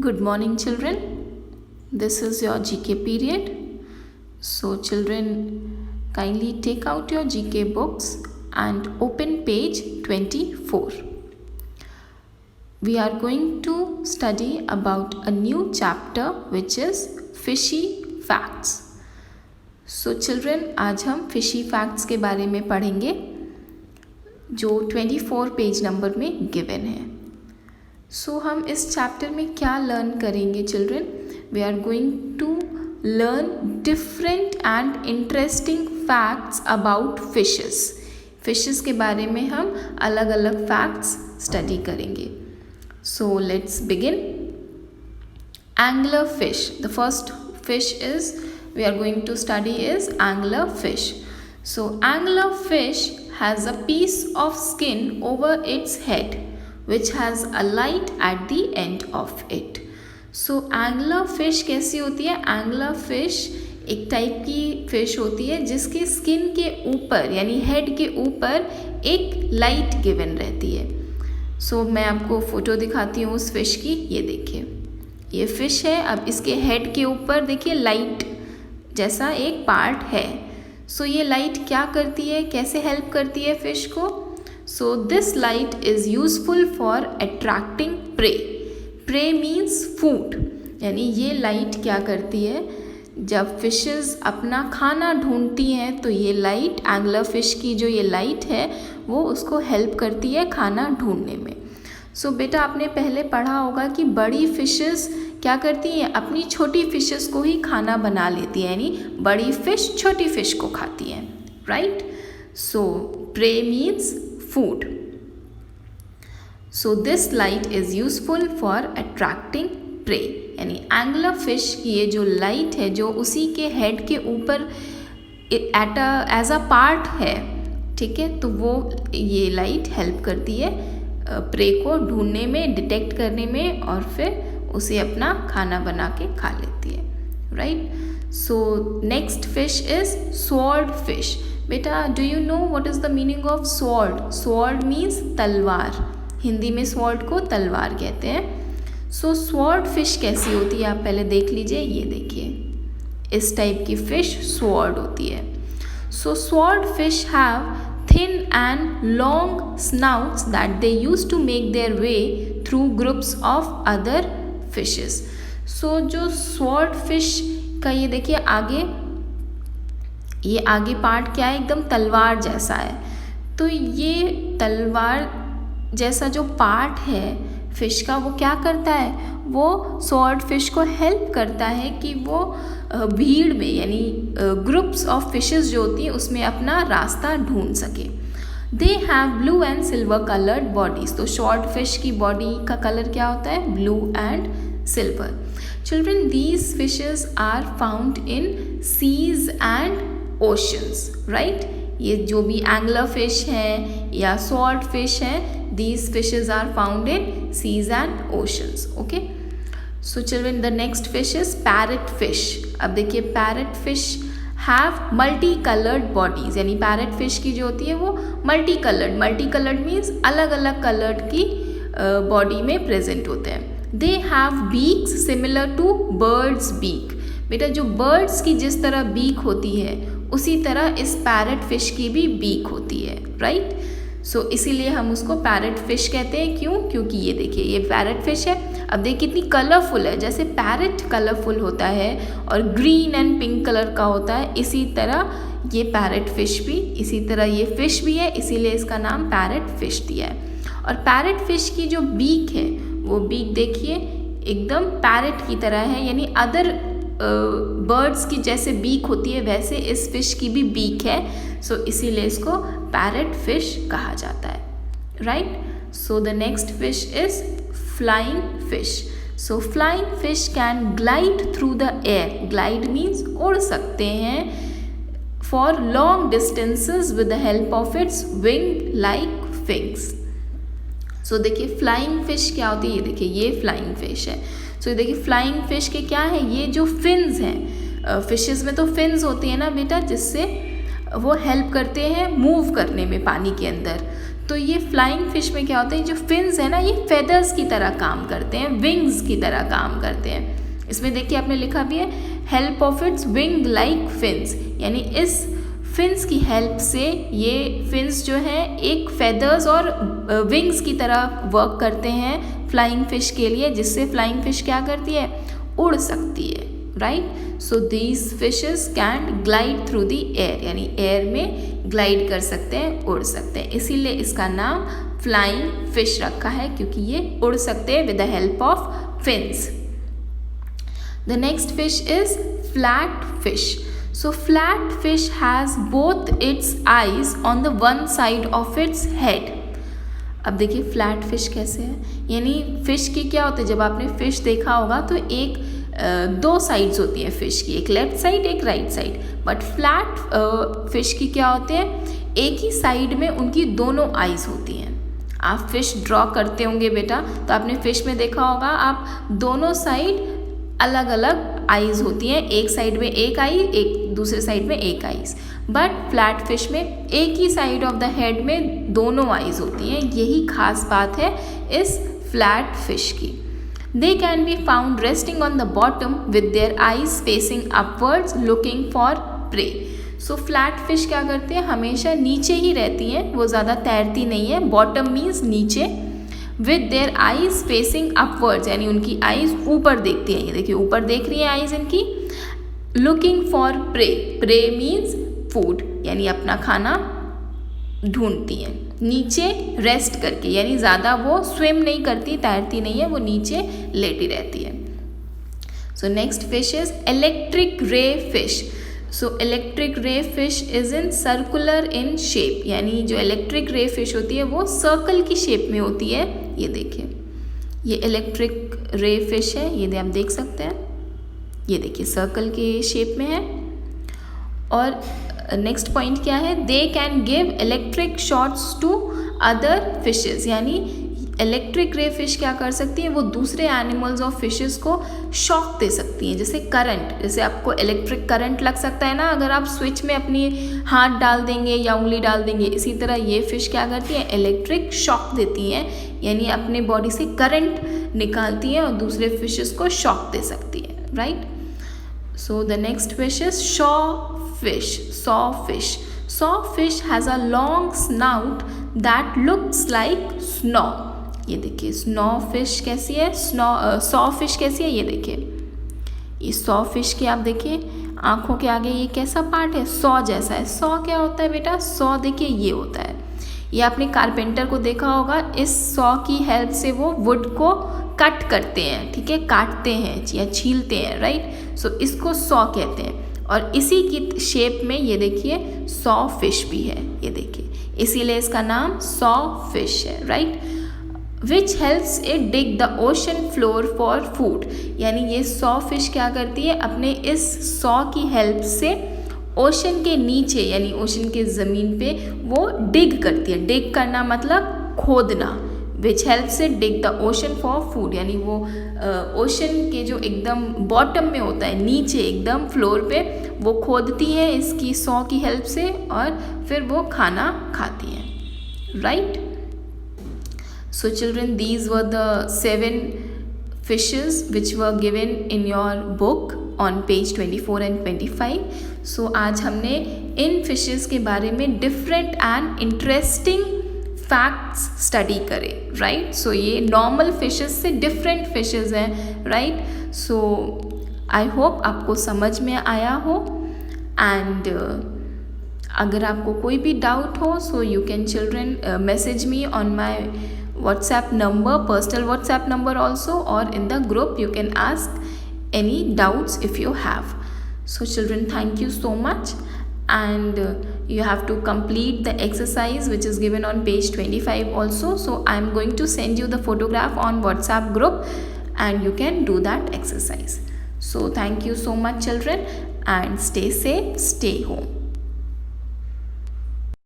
Good morning, children. This is your GK period. So, children, kindly take out your GK books and open page 24. We are going to study about a new chapter which is fishy facts. So, children, आज हम fishy facts के बारे में पढ़ेंगे जो 24 page number में given है. सो हम इस चैप्टर में क्या लर्न करेंगे children? We are going to learn different and interesting facts about fishes. Fishes के बारे में हम अलग अलग फैक्ट्स स्टडी करेंगे. So let's begin. Angler fish. The first fish is we are going to study is angler fish. So angler fish has a piece of skin over its head which has a light at the end of it. So angler fish कैसी होती है? angler fish एक type की fish होती है जिसके skin के ऊपर यानी हेड के ऊपर एक लाइट गिवन रहती है. सो मैं आपको फोटो दिखाती हूँ उस फिश की. ये देखिए, ये फिश है. अब इसके हेड के ऊपर देखिए लाइट जैसा एक पार्ट है. सो ये लाइट क्या करती है, कैसे हेल्प करती है फिश को? So this light is useful for attracting prey. Prey means food. यानी ये लाइट क्या करती है, जब फिशेस अपना खाना ढूंढती हैं तो ये लाइट, एंगलर फिश की जो ये लाइट है वो उसको हेल्प करती है खाना ढूंढने में. सो बेटा आपने पहले पढ़ा होगा कि बड़ी फिशेस क्या करती हैं, अपनी छोटी फिशेस को ही खाना बना लेती हैं, यानी बड़ी फिश छोटी फिश को खाती हैं, right? So prey means food. So this light is useful for attracting prey. यानी एंगलर फिश की ये जो लाइट है जो उसी के हेड के ऊपर एज अ पार्ट है, ठीक है, तो वो ये लाइट हेल्प करती है प्रे को ढूंढने में, डिटेक्ट करने में, और फिर उसे अपना खाना बना के खा लेती है, right? So next fish is sword fish. बेटा do you know what is the meaning of sword? Sword means तलवार. हिंदी में स्वॉर्ड को तलवार कहते हैं. सो स्वॉर्ड फिश कैसी होती है आप पहले देख लीजिए. ये देखिए, इस टाइप की फिश स्वॉर्ड होती है. So sword fish have thin and long snouts that they use to make their way through groups of other fishes. So जो स्वॉर्ड फिश का ये देखिए आगे, ये आगे पार्ट क्या है, एकदम तलवार जैसा है. तो ये तलवार जैसा जो पार्ट है फिश का, वो क्या करता है, वो स्वॉर्ड फिश को हेल्प करता है कि वो भीड़ में यानी ग्रुप्स ऑफ फिशेस जो होती हैं उसमें अपना रास्ता ढूंढ सके. They have blue and silver coloured bodies. तो स्वॉर्ड फिश की बॉडी का कलर क्या होता है? Blue and silver. Children, these fishes are found in seas and oceans, right? ये जो भी एंगलर फिश हैं या स्वॉर्ड फिश हैं, these fishes are found in seas and oceans. Okay, so children, the next fish is parrot fish. अब देखिए, parrot fish have multicolored bodies. यानी parrot fish की जो होती है वो multicolored means अलग अलग colored की body में present होते हैं. they have beaks similar to birds beak. बेटा जो birds की जिस तरह beak होती है उसी तरह इस पैरट फिश की भी बीक होती है, राइट? सो इसीलिए हम उसको पैरट फिश कहते हैं. क्यों? क्योंकि ये देखिए, ये पैरट फिश है. अब देखिए कितनी कलरफुल है. जैसे पैरट कलरफुल होता है और ग्रीन एंड पिंक कलर का होता है, इसी तरह ये पैरट फिश भी, इसी तरह ये फिश भी है, इसीलिए इसका नाम पैरट फिश दिया है. और पैरट फिश की जो बीक है वो बीक देखिए एकदम पैरट की तरह है, यानी अदर बर्ड्स की जैसे बीक होती है वैसे इस फिश की भी बीक है. सो इसीलिए इसको पैरट फिश कहा जाता है, right? So the next fish is flying fish. So flying fish can glide through the air. Glide means उड़ सकते हैं for long distances with the help of its wing like fins. So देखिए flying fish क्या होती है. ये देखिए, ये फ्लाइंग फिश है. सो देखिए फ्लाइंग फिश के क्या है, ये जो फिन्स हैं, फिशेस में तो फिन्स होती है ना बेटा, जिससे वो हेल्प करते हैं मूव करने में पानी के अंदर. तो ये फ्लाइंग फिश में क्या होता है, जो फिन्स है ना ये फेदर्स की तरह काम करते हैं, विंग्स की तरह काम करते हैं। इसमें देखिए आपने लिखा भी है help of its wing like fins, यानी इस फिन्स की हेल्प से ये फिन्स जो हैं एक फेदर्स और विंग्स की तरह वर्क करते हैं फ्लाइंग फिश के लिए, जिससे फ्लाइंग फिश क्या करती है, उड़ सकती है, right. So these fishes can glide through the air, यानी एयर में ग्लाइड कर सकते हैं, उड़ सकते हैं, इसीलिए इसका नाम फ्लाइंग फिश रखा है, क्योंकि ये उड़ सकते हैं with the help of fins. The next fish is flat fish. So flat fish has both its eyes on the one side of its head. अब देखिए फ्लैट फिश कैसे है, यानी फिश की क्या होता है, जब आपने फिश देखा होगा तो एक दो साइड्स होती हैं फिश की, एक लेफ्ट साइड एक right side, but flat fish की क्या होते हैं, एक ही साइड में उनकी दोनों आईज होती हैं। आप फिश ड्रॉ करते होंगे बेटा, तो आपने फिश में देखा होगा आप दोनों साइड अलग अलग आईज होती हैं, एक साइड में एक आई, एक दूसरे साइड में एक आईज, बट फ्लैट फिश में एक ही साइड ऑफ द हेड में दोनों आईज होती हैं। यही खास बात है इस फ्लैट फिश की। They can be found resting on the bottom with their eyes facing upwards looking for prey. So flat fish क्या करते हैं, हमेशा नीचे ही रहती हैं, वो ज़्यादा तैरती नहीं है। बॉटम मीन्स नीचे, with their eyes facing upwards, यानी उनकी आईज ऊपर देखती हैं, ये देखिए ऊपर देख रही है आईज इनकी। Looking for prey, prey means food, यानी अपना खाना ढूंढती हैं, नीचे रेस्ट करके, यानी ज़्यादा वो स्विम नहीं करती, तैरती नहीं है, वो नीचे लेटी रहती है। सो next fish is electric ray fish. So electric ray fish is in circular in shape, यानी जो इलेक्ट्रिक रे फिश होती है वो सर्कल की शेप में होती है। ये देखिए ये इलेक्ट्रिक रे फिश है, ये आप देख सकते हैं, ये देखिए सर्कल के शेप में है। और नेक्स्ट पॉइंट क्या है, they can give electric shots to other fishes, यानी इलेक्ट्रिक रे फिश क्या कर सकती हैं, वो दूसरे एनिमल्स और फिशेस को शॉक दे सकती हैं, जैसे करंट, जैसे आपको इलेक्ट्रिक करंट लग सकता है ना अगर आप स्विच में अपनी हाथ डाल देंगे या उंगली डाल देंगे, इसी तरह ये फिश क्या करती हैं, इलेक्ट्रिक शॉक देती हैं, यानी अपने बॉडी से करंट निकालती हैं और दूसरे फिशेस को शॉक दे सकती है, right. So the next fish is Shaw fish, saw fish. Saw fish has a long snout that looks like snow. ये देखिए स्नो फिश कैसी है, सॉ फिश कैसी है, ये देखिए ये सॉ फिश की आप देखिए आँखों के आगे ये कैसा पार्ट है, सॉ जैसा है। सॉ क्या होता है बेटा, सॉ देखिए ये होता है, ये आपने कारपेंटर को देखा होगा, इस सॉ की हेल्प से वो वुड को कट करते हैं, ठीक है, काटते हैं या छीलते हैं, राइट। सो इसको सॉ कहते हैं, और इसी की शेप में ये देखिए सॉ फिश भी है, ये देखिए, इसीलिए इसका नाम सॉ फिश है, right. Which helps it dig the ocean floor for food, यानी ये सॉ फिश क्या करती है, अपने इस सॉ की हेल्प से ओशन के नीचे, यानी ओशन के ज़मीन पे वो डिग करती है। डिग करना मतलब खोदना। Which helps it dig the ocean for food, यानी वो ओशन के जो एकदम बॉटम में होता है, नीचे एकदम फ्लोर पे, वो खोदती है इसकी सॉ की हेल्प से और फिर वो खाना खाती हैं, right. So children, these were the 7 fishes which were given in your book on page 24 and 25. So आज हमने इन फिशेस के बारे में different and interesting facts study करे, राइट। सो ये नॉर्मल फिशेस से डिफरेंट फिशेस हैं, राइट। सो आई होप आपको समझ में आया हो, एंड अगर आपको कोई भी डाउट हो, so you can children message me on my WhatsApp number, personal WhatsApp number also, or in the group you can ask any doubts if you have. So children, thank you so much, and you have to complete the exercise which is given on page 25 also. So I am going to send you the photograph on WhatsApp group and you can do that exercise. So thank you so much children, and stay safe, stay home.